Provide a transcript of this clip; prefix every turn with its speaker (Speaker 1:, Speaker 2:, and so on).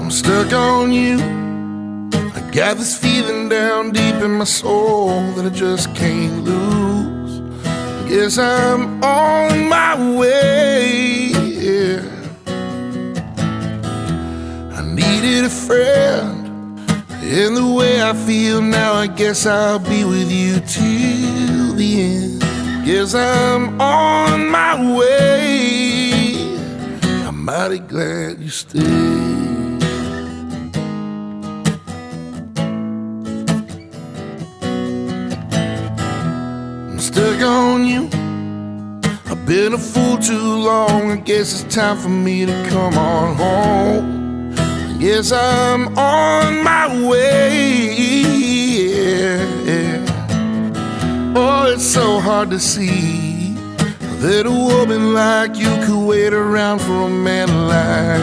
Speaker 1: I'm stuck on you. I got this feeling down deep in my soul that I just can't lose. Guess I'm on my way, yeah. I needed a friend, and the way I feel now, I guess I'll be with you till the end. Guess I'm on my way. I'm mighty glad you stayed. I'm stuck on you. I've been a fool too long. I guess it's time for me to come on home. I guess I'm on my way, yeah. Oh, it's so hard to see that a woman like you could wait around for a man like